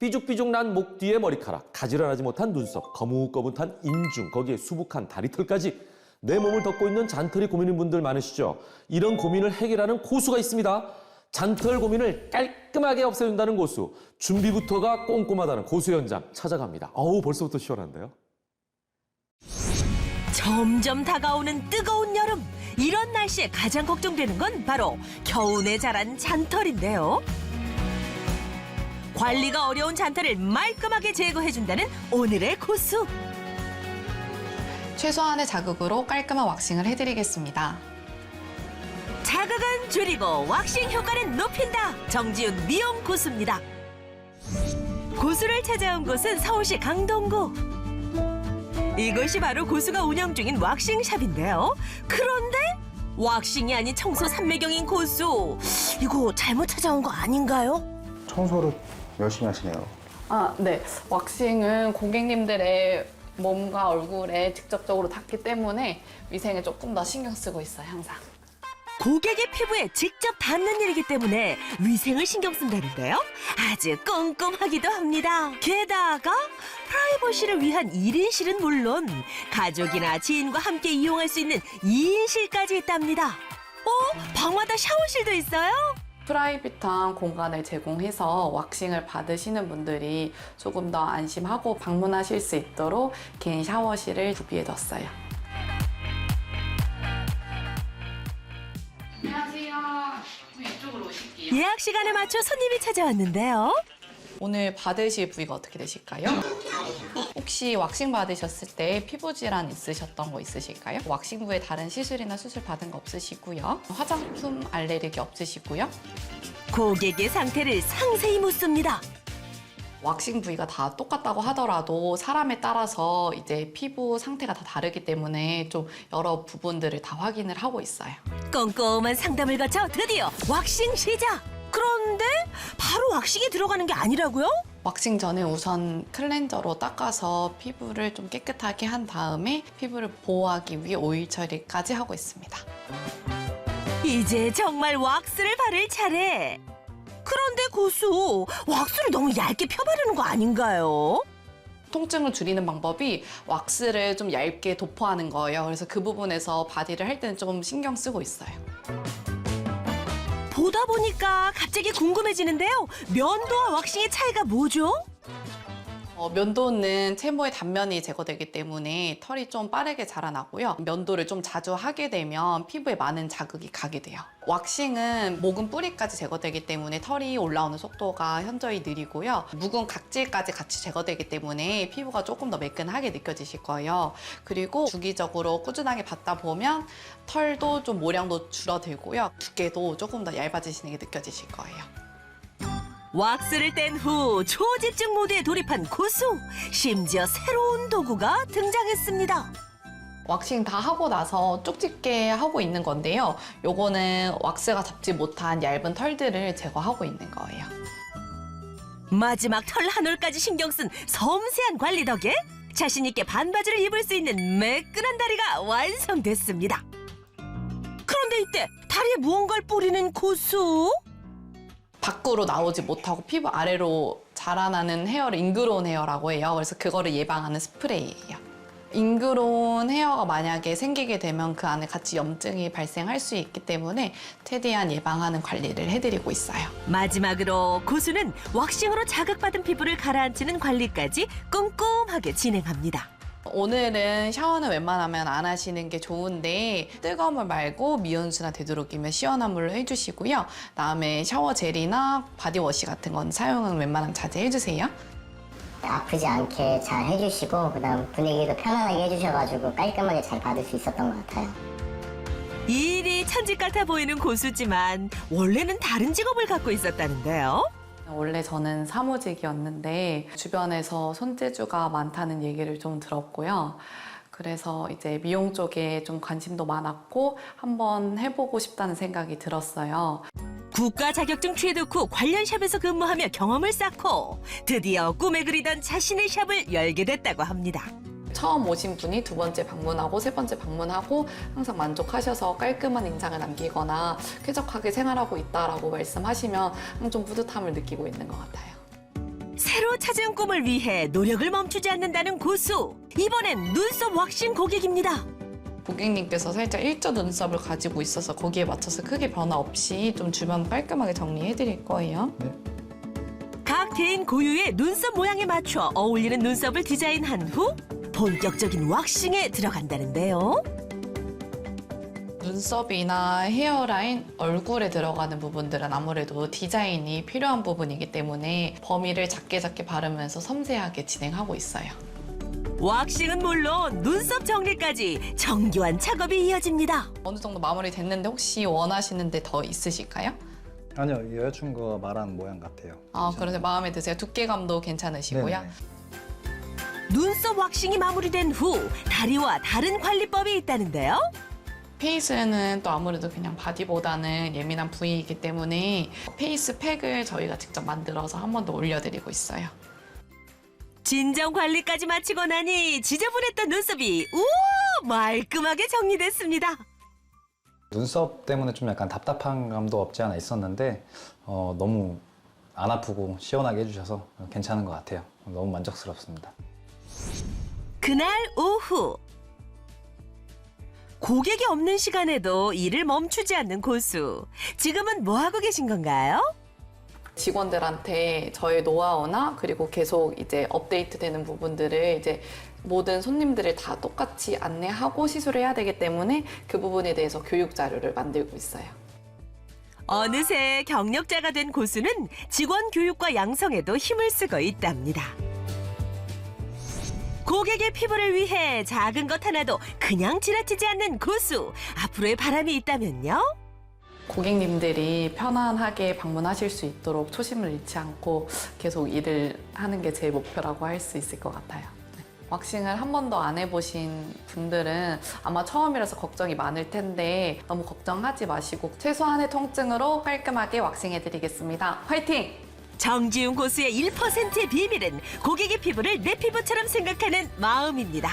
삐죽삐죽 난 목 뒤의 머리카락, 가지런하지 못한 눈썹, 거뭇거뭇한 인중, 거기에 수북한 다리털까지 내 몸을 덮고 있는 잔털이 고민인 분들 많으시죠? 이런 고민을 해결하는 고수가 있습니다. 잔털 고민을 깔끔하게 없애준다는 고수, 준비부터가 꼼꼼하다는 고수 현장 찾아갑니다. 어우, 벌써부터 시원한데요? 점점 다가오는 뜨거운 여름. 이런 날씨에 가장 걱정되는 건 바로 겨우내 자란 잔털인데요. 관리가 어려운 잔털을 말끔하게 제거해준다는 오늘의 고수. 최소한의 자극으로 깔끔한 왁싱을 해드리겠습니다. 자극은 줄이고 왁싱 효과는 높인다. 정지훈 미용 고수입니다. 고수를 찾아온 곳은 서울시 강동구. 이곳이 바로 고수가 운영 중인 왁싱샵인데요. 그런데 왁싱이 아닌 청소 삼매경인 고수. 이거 잘못 찾아온 거 아닌가요? 청소를 열심히 하시네요. 네. 왁싱은 고객님들의 몸과 얼굴에 직접적으로 닿기 때문에 위생에 조금 더 신경 쓰고 있어요, 항상. 고객의 피부에 직접 닿는 일이기 때문에 위생을 신경 쓴다는데요. 아주 꼼꼼하기도 합니다. 게다가 프라이버시를 위한 1인실은 물론 가족이나 지인과 함께 이용할 수 있는 2인실까지 있답니다. 방마다 샤워실도 있어요? 프라이빗한 공간을 제공해서 왁싱을 받으시는 분들이 조금 더 안심하고 방문하실 수 있도록 개인 샤워실을 구비해뒀어요. 안녕하세요. 이쪽으로 오실게요. 예약 시간에 맞춰 손님이 찾아왔는데요. 오늘 받으실 부위가 어떻게 되실까요? 혹시 왁싱 받으셨을 때 피부 질환 있으셨던 거 있으실까요? 왁싱 후에 다른 시술이나 수술 받은 거 없으시고요. 화장품 알레르기 없으시고요. 고객의 상태를 상세히 묻습니다. 왁싱 부위가 다 똑같다고 하더라도 사람에 따라서 이제 피부 상태가 다 다르기 때문에 좀 여러 부분들을 다 확인을 하고 있어요. 꼼꼼한 상담을 거쳐 드디어 왁싱 시작! 그런데 바로 왁싱이 들어가는 게 아니라고요? 왁싱 전에 우선 클렌저로 닦아서 피부를 좀 깨끗하게 한 다음에 피부를 보호하기 위해 오일 처리까지 하고 있습니다. 이제 정말 왁스를 바를 차례. 그런데 고수, 왁스를 너무 얇게 펴바르는 거 아닌가요? 통증을 줄이는 방법이 왁스를 좀 얇게 도포하는 거예요. 그래서 그 부분에서 바디를 할 때는 좀 신경 쓰고 있어요. 보다 보니까 갑자기 궁금해지는데요. 면도와 왁싱의 차이가 뭐죠? 면도는 채모의 단면이 제거되기 때문에 털이 좀 빠르게 자라나고요. 면도를 좀 자주 하게 되면 피부에 많은 자극이 가게 돼요. 왁싱은 목은 뿌리까지 제거되기 때문에 털이 올라오는 속도가 현저히 느리고요. 묵은 각질까지 같이 제거되기 때문에 피부가 조금 더 매끈하게 느껴지실 거예요. 그리고 주기적으로 꾸준하게 받다 보면 털도 좀 모량도 줄어들고요. 두께도 조금 더 얇아지시는 게 느껴지실 거예요. 왁스를 뗀 후 초집중 모드에 돌입한 고수. 심지어 새로운 도구가 등장했습니다. 왁싱 다 하고 나서 쪽집게 하고 있는 건데요. 요거는 왁스가 잡지 못한 얇은 털들을 제거하고 있는 거예요. 마지막 털 한 올까지 신경 쓴 섬세한 관리 덕에 자신 있게 반바지를 입을 수 있는 매끈한 다리가 완성됐습니다. 그런데 이때 다리에 무언가를 뿌리는 고수. 밖으로 나오지 못하고 피부 아래로 자라나는 헤어를 잉그로운 헤어라고 해요. 그래서 그거를 예방하는 스프레이예요. 잉그로운 헤어가 만약에 생기게 되면 그 안에 같이 염증이 발생할 수 있기 때문에 최대한 예방하는 관리를 해드리고 있어요. 마지막으로 고수는 왁싱으로 자극받은 피부를 가라앉히는 관리까지 꼼꼼하게 진행합니다. 오늘은 샤워는 웬만하면 안 하시는 게 좋은데 뜨거운 물 말고 미온수나 되도록이면 시원한 물로 해주시고요. 그다음에 샤워 젤이나 바디워시 같은 건 사용은 웬만하면 자제해주세요. 아프지 않게 잘 해주시고 그다음 분위기도 편안하게 해주셔가지고 깔끔하게 잘 받을 수 있었던 것 같아요. 일이 천직 같아 보이는 고수지만 원래는 다른 직업을 갖고 있었다는데요. 원래 저는 사무직이었는데 주변에서 손재주가 많다는 얘기를 좀 들었고요. 그래서 이제 미용 쪽에 좀 관심도 많았고 한번 해보고 싶다는 생각이 들었어요. 국가 자격증 취득 후 관련 샵에서 근무하며 경험을 쌓고 드디어 꿈에 그리던 자신의 샵을 열게 됐다고 합니다. 처음 오신 분이 두 번째 방문하고 세 번째 방문하고 항상 만족하셔서 깔끔한 인상을 남기거나 쾌적하게 생활하고 있다라고 말씀하시면 좀 뿌듯함을 느끼고 있는 것 같아요. 새로 찾은 꿈을 위해 노력을 멈추지 않는다는 고수. 이번엔 눈썹 왁싱 고객입니다. 고객님께서 살짝 일자 눈썹을 가지고 있어서 거기에 맞춰서 크게 변화 없이 좀 주변 깔끔하게 정리해 드릴 거예요. 각 개인 고유의 눈썹 모양에 맞춰 어울리는 눈썹을 디자인한 후 본격적인 왁싱에 들어간다는데요. 눈썹이나 헤어라인, 얼굴에 들어가는 부분들은 아무래도 디자인이 필요한 부분이기 때문에 범위를 작게 바르면서 섬세하게 진행하고 있어요. 왁싱은 물론 눈썹 정리까지 정교한 작업이 이어집니다. 어느 정도 마무리 됐는데 혹시 원하시는 데 더 있으실까요? 아니요, 여자친구가 말한 모양 같아요. 그런데 마음에 드세요? 두께감도 괜찮으시고요? 네네. 눈썹 왁싱이 마무리된 후 다리와 다른 관리법이 있다는데요. 페이스는 또 아무래도 그냥 바디보다는 예민한 부위이기 때문에 페이스 팩을 저희가 직접 만들어서 한 번 더 올려드리고 있어요. 진정 관리까지 마치고 나니 지저분했던 눈썹이 우와 말끔하게 정리됐습니다. 눈썹 때문에 좀 약간 답답한 감도 없지 않아 있었는데 너무 안 아프고 시원하게 해주셔서 괜찮은 것 같아요. 너무 만족스럽습니다. 그날 오후 고객이 없는 시간에도 일을 멈추지 않는 고수. 지금은 뭐 하고 계신 건가요? 직원들한테 저의 노하우나 그리고 계속 이제 업데이트되는 부분들을 이제 모든 손님들을 다 똑같이 안내하고 시술을 해야 되기 때문에 그 부분에 대해서 교육 자료를 만들고 있어요. 어느새 경력자가 된 고수는 직원 교육과 양성에도 힘을 쓰고 있답니다. 고객의 피부를 위해 작은 것 하나도 그냥 지나치지 않는 고수. 앞으로의 바람이 있다면요? 고객님들이 편안하게 방문하실 수 있도록 초심을 잃지 않고 계속 일을 하는 게 제 목표라고 할 수 있을 것 같아요. 왁싱을 한 번도 안 해보신 분들은 아마 처음이라서 걱정이 많을 텐데 너무 걱정하지 마시고 최소한의 통증으로 깔끔하게 왁싱해드리겠습니다. 화이팅! 정지훈 고수의 1%의 비밀은 고객의 피부를 내 피부처럼 생각하는 마음입니다.